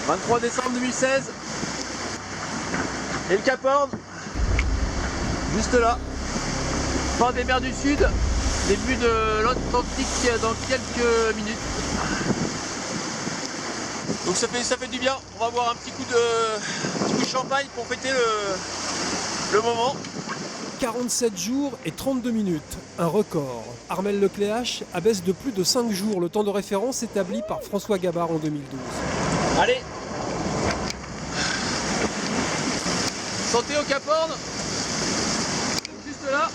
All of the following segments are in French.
23 décembre 2016. Et le Cap Horn, juste là. Fin des mers du Sud, début de l'Atlantique dans quelques minutes. Donc ça fait du bien. On va boire un petit coup de champagne pour fêter le moment. 47 jours et 32 minutes, un record. Armel Lecléache abaisse de plus de 5 jours le temps de référence établi par François Gabard en 2012. Allez, santé au Cap Horn, juste là.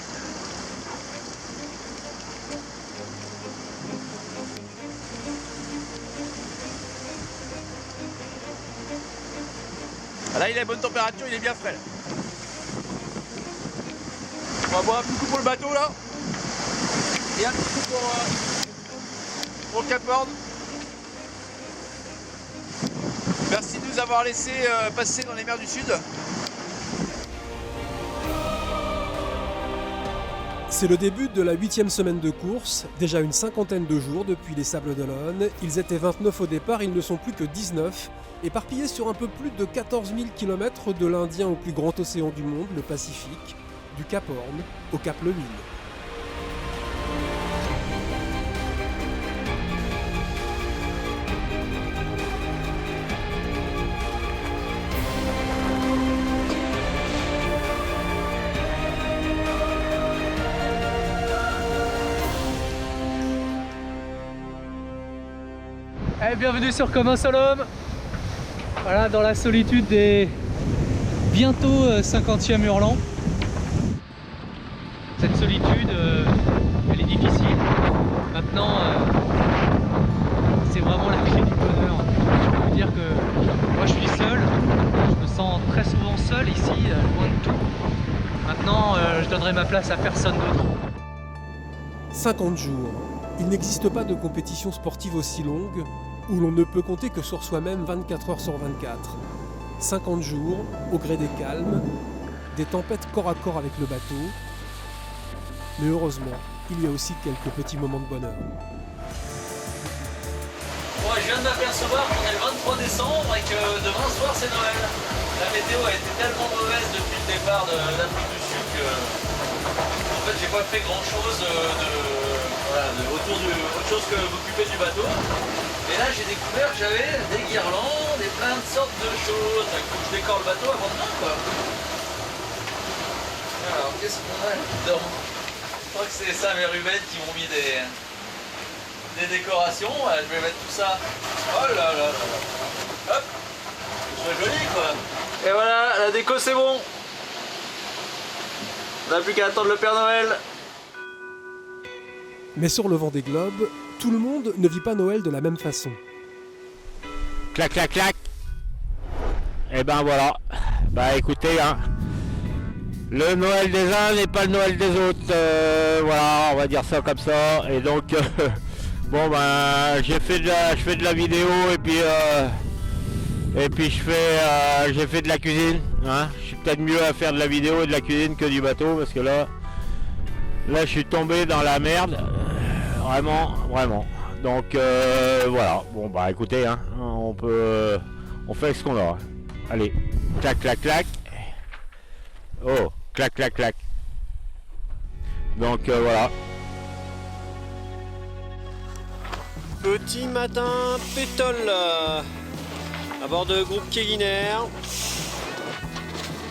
Là, il a bonne température, il est bien frais. Là. On va boire un petit coup pour le bateau là. Et un petit coup pour le Cap Horn. Merci de nous avoir laissé passer dans les mers du Sud. C'est le début de la 8e semaine de course, déjà une cinquantaine de jours depuis les Sables d'Olonne. Ils étaient 29 au départ, ils ne sont plus que 19, éparpillés sur un peu plus de 14 000 km de l'Indien au plus grand océan du monde, le Pacifique, du Cap Horn au Cap Leville. Bienvenue sur Comme un seul homme. Voilà, dans la solitude des bientôt 50e hurlants. Cette solitude, elle est difficile. Maintenant, c'est vraiment la clé du bonheur. Je peux vous dire que moi je suis seul. Je me sens très souvent seul ici, loin de tout. Maintenant, je donnerai ma place à personne d'autre. 50 jours. Il n'existe pas de compétition sportive aussi longue où l'on ne peut compter que sur soi-même 24 heures sur 24. 50 jours, au gré des calmes, des tempêtes corps à corps avec le bateau. Mais heureusement, il y a aussi quelques petits moments de bonheur. Bon, je viens de m'apercevoir qu'on est le 23 décembre et que demain soir c'est Noël. La météo a été tellement mauvaise depuis le départ de l'Afrique du Sud que en fait j'ai pas fait grand chose autre chose que m'occuper du bateau. Et là j'ai découvert que j'avais des guirlandes et plein de sortes de choses. Il faut que je décore le bateau avant demain quoi. Alors qu'est-ce qu'on a là-dedans? Je crois que c'est ça mes Ruben qui m'ont mis des décorations. Je vais mettre tout ça. Oh là là là là. Hop. C'est joli quoi. Et voilà, la déco c'est bon. On n'a plus qu'à attendre le Père Noël. Mais sur le Vendée Globe, tout le monde ne vit pas Noël de la même façon. Clac, clac, clac. Et ben voilà. Bah écoutez, hein, le Noël des uns n'est pas le Noël des autres. Voilà, on va dire ça comme ça. Et donc, bon ben, je fais de la vidéo et puis j'ai fait de la cuisine. Hein. Je suis peut-être mieux à faire de la vidéo et de la cuisine que du bateau parce que là je suis tombé dans la merde. Vraiment. Donc voilà. Bon bah écoutez, hein, on fait ce qu'on a. Allez, clac, clac, clac. Oh, clac, clac, clac. Donc voilà. Petit matin pétole à bord de groupe Kéguiner.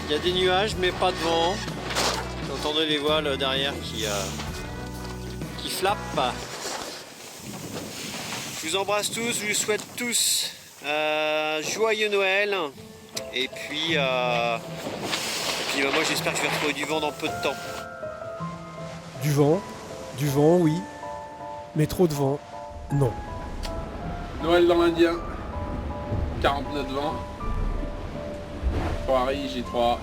Il y a des nuages mais pas de vent. Vous entendez les voiles derrière qui flappent. Je vous embrasse tous, je vous souhaite tous joyeux Noël. Et puis moi j'espère que je vais retrouver du vent dans peu de temps. Du vent oui, mais trop de vent, non. Noël dans l'Indien, 40 nœuds de vent, 3 riches et 3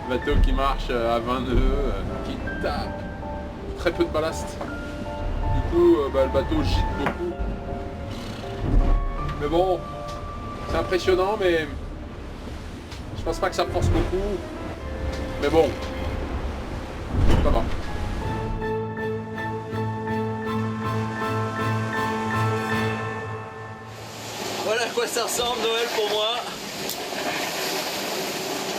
bateaux qui marchent à 20 nœuds, qui tapent, très peu de ballast. Du coup, le bateau gîte beaucoup. Mais bon, c'est impressionnant, mais je pense pas que ça force beaucoup. Mais bon, ça va. Voilà à quoi ça ressemble Noël pour moi.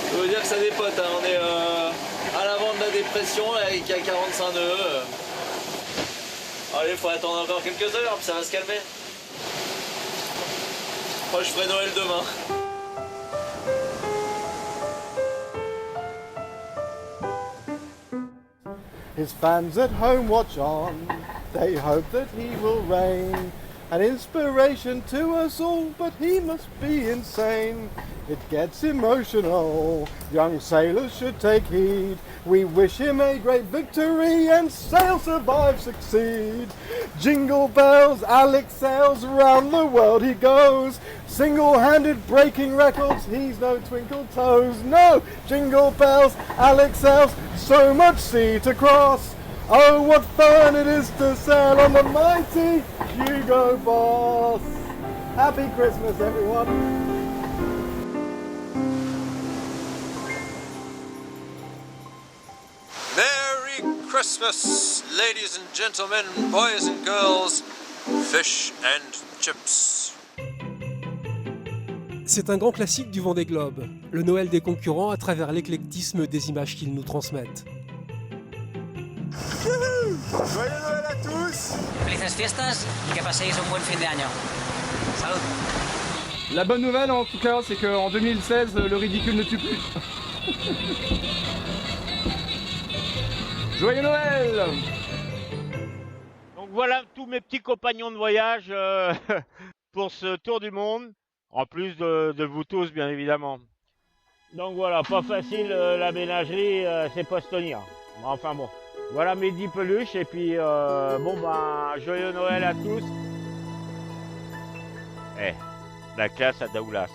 Je veux dire que ça dépote, hein. On est à l'avant de la dépression là, avec 45 nœuds. Allez, il faut attendre encore quelques heures, puis ça va se calmer. Je crois que je ferai Noël demain. His fans at home watch on, they hope that he will reign, an inspiration to us all, but he must be insane. It gets emotional, young sailors should take heed. We wish him a great victory and sail, survive, succeed. Jingle bells, Alex sails, round the world he goes. Single-handed breaking records, he's no twinkle toes. No, jingle bells, Alex sails, so much sea to cross. Oh, what fun it is to sail on the mighty Hugo Boss. Happy Christmas, everyone. Merry Christmas, ladies and gentlemen, boys and girls, fish and chips. C'est un grand classique du Vendée Globe, le Noël des concurrents à travers l'éclectisme des images qu'ils nous transmettent. Joyeux Noël à tous. Felices fiestas y que paséis un buen fin de año. Salud. La bonne nouvelle en tout cas, c'est qu'en 2016, le ridicule ne tue plus. Joyeux Noël! Donc voilà tous mes petits compagnons de voyage pour ce tour du monde, en plus de vous tous bien évidemment. Donc voilà, pas facile la ménagerie, c'est pas se tenir. Enfin bon, voilà mes 10 peluches et puis joyeux Noël à tous. La classe à Daoulas.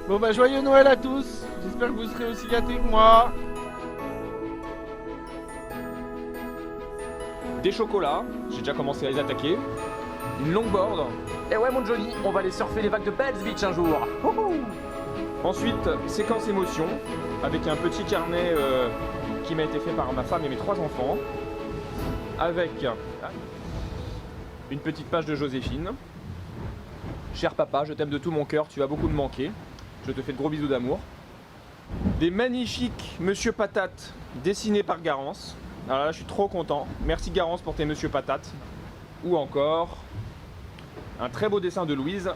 Bon bah joyeux Noël à tous, j'espère que vous serez aussi gâtés que moi. Des chocolats, j'ai déjà commencé à les attaquer. Une longboard. Et ouais mon Johnny, on va aller surfer les vagues de Bells Beach un jour. Ensuite, séquence émotion, avec un petit carnet qui m'a été fait par ma femme et mes 3 enfants. Avec une petite page de Joséphine. Cher papa, je t'aime de tout mon cœur, tu vas beaucoup me manquer. Je te fais de gros bisous d'amour. Des magnifiques Monsieur Patate dessinés par Garance. Alors là, je suis trop content. Merci Garance pour tes Monsieur Patate. Ou encore un très beau dessin de Louise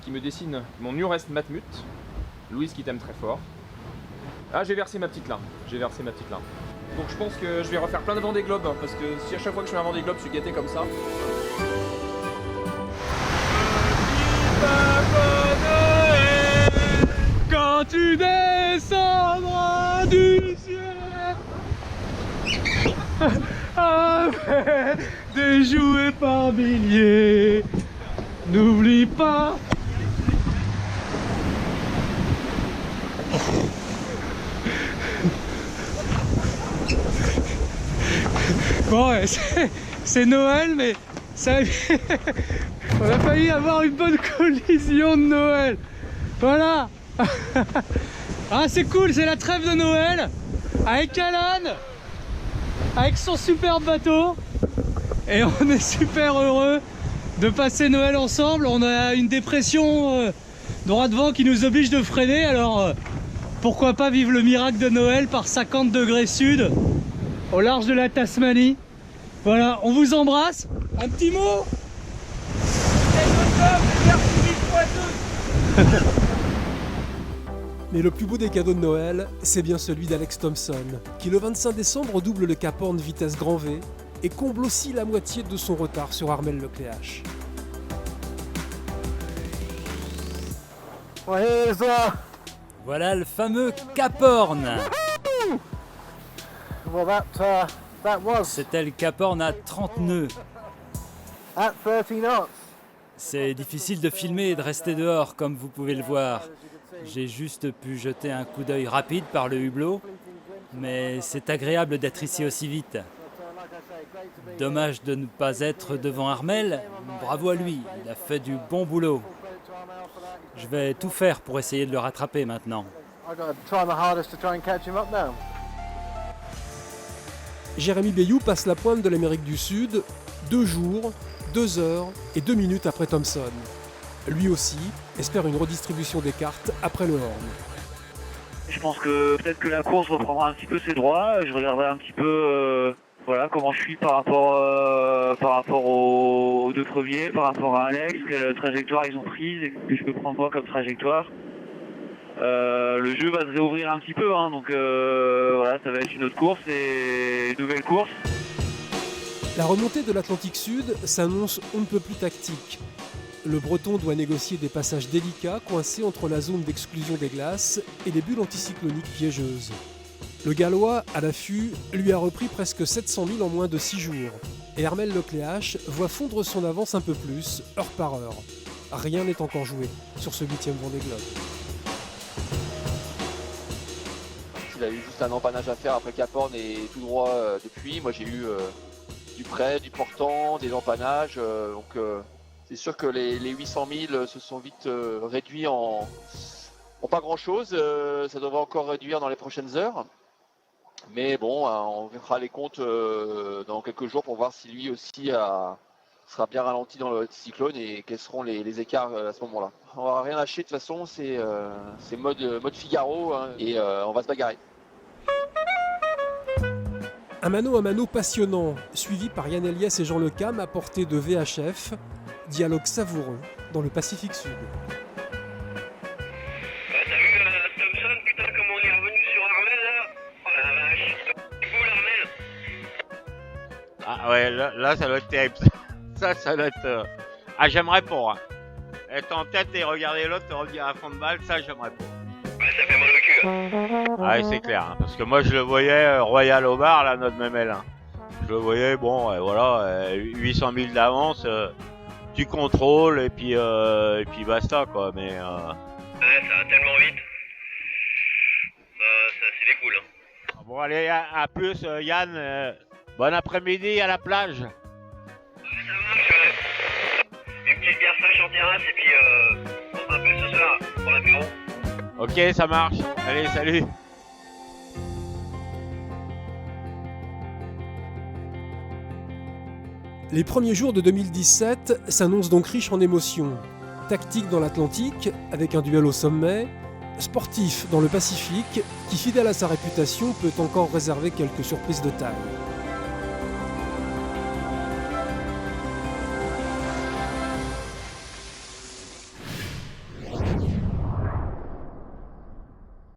qui me dessine mon Urest Matmut. Louise qui t'aime très fort. Ah, j'ai versé ma petite larme. Donc je pense que je vais refaire plein de Vendée Globe hein, parce que si à chaque fois que je fais un Vendée Globe, je suis gâté comme ça. Quand tu descendras du ciel avec des jouets par milliers, n'oublie pas. Bon ouais, c'est Noël mais ça on a failli avoir une bonne collision de Noël. Voilà. Ah c'est cool, c'est la trêve de Noël avec Alan, avec son superbe bateau et on est super heureux de passer Noël ensemble. On a une dépression droit devant qui nous oblige de freiner, alors pourquoi pas vivre le miracle de Noël par 50 degrés sud au large de la Tasmanie. Voilà, on vous embrasse. Un petit mot. Mais le plus beau des cadeaux de Noël, c'est bien celui d'Alex Thompson, qui le 25 décembre double le Cap Horn vitesse grand V et comble aussi la moitié de son retard sur Armel Lecléache. Voilà le fameux Cap Horn. C'était le Cap Horn à 30 nœuds. At 30 knots. C'est difficile de filmer et de rester dehors, comme vous pouvez le voir. J'ai juste pu jeter un coup d'œil rapide par le hublot, mais c'est agréable d'être ici aussi vite. Dommage de ne pas être devant Armel. Bravo à lui, il a fait du bon boulot. Je vais tout faire pour essayer de le rattraper maintenant. Jérémy Bayou passe la pointe de l'Amérique du Sud, 2 jours, 2 heures et 2 minutes après Thompson. Lui aussi espère une redistribution des cartes après le Horn. Je pense que peut-être que la course reprendra un petit peu ses droits. Je regarderai un petit peu voilà, comment je suis par rapport aux deux premiers, par rapport à Alex, quelle trajectoire ils ont prise et que je peux prendre moi comme trajectoire. Le jeu va se réouvrir un petit peu, hein, donc voilà, ça va être une autre course et une nouvelle course. La remontée de l'Atlantique Sud s'annonce on ne peut plus tactique. Le Breton doit négocier des passages délicats coincés entre la zone d'exclusion des glaces et les bulles anticycloniques piégeuses. Le Gallois, à l'affût, lui a repris presque 700 000 en moins de 6 jours. Et Hermel Lecléache voit fondre son avance un peu plus, heure par heure. Rien n'est encore joué sur ce 8e Vendée Globe. Il a eu juste un empannage à faire après Cap Horn et tout droit depuis. Moi j'ai eu du prêt, du portant, des empannages. Donc c'est sûr que les 800 000 se sont vite réduits en pas grand chose. Ça devrait encore réduire dans les prochaines heures. Mais bon, on verra les comptes dans quelques jours pour voir si lui aussi sera bien ralenti dans le cyclone et quels seront les écarts à ce moment-là. On va rien lâcher de toute façon, c'est mode Figaro, hein, et on va se bagarrer. Un mano à mano passionnant, suivi par Yann Eliès et Jean Le Cam à portée de VHF. Dialogue savoureux dans le Pacifique Sud. T'as vu Thompson, putain, comment on est revenu sur Armel là? Oh la vache, c'est beau l'Armel. Ah ouais, là ça doit être terrible. Ça doit être... Ah, j'aimerais pas. Hein. Être en tête et regarder l'autre te revenir à fond de balle, ça j'aimerais pas. Ouais, ça fait mal au cul. Ah ouais, c'est clair. Hein, parce que moi je le voyais Royal au bar, là, notre Memel. Hein. Je le voyais, bon, voilà, 800 000 d'avance, tu contrôles et puis basta quoi. Mais ouais, ça va tellement vite. Ça c'est des boules. Hein. Bon, allez, à plus, Yann. Bon après-midi à la plage. Ouais, ça marche. Une petite bière fraîche en terrasse et puis on se rappelle ce soir pour l'apéro. Ok, ça marche. Allez, salut. Les premiers jours de 2017 s'annoncent donc riches en émotions. Tactique dans l'Atlantique, avec un duel au sommet, sportif dans le Pacifique, qui fidèle à sa réputation peut encore réserver quelques surprises de taille.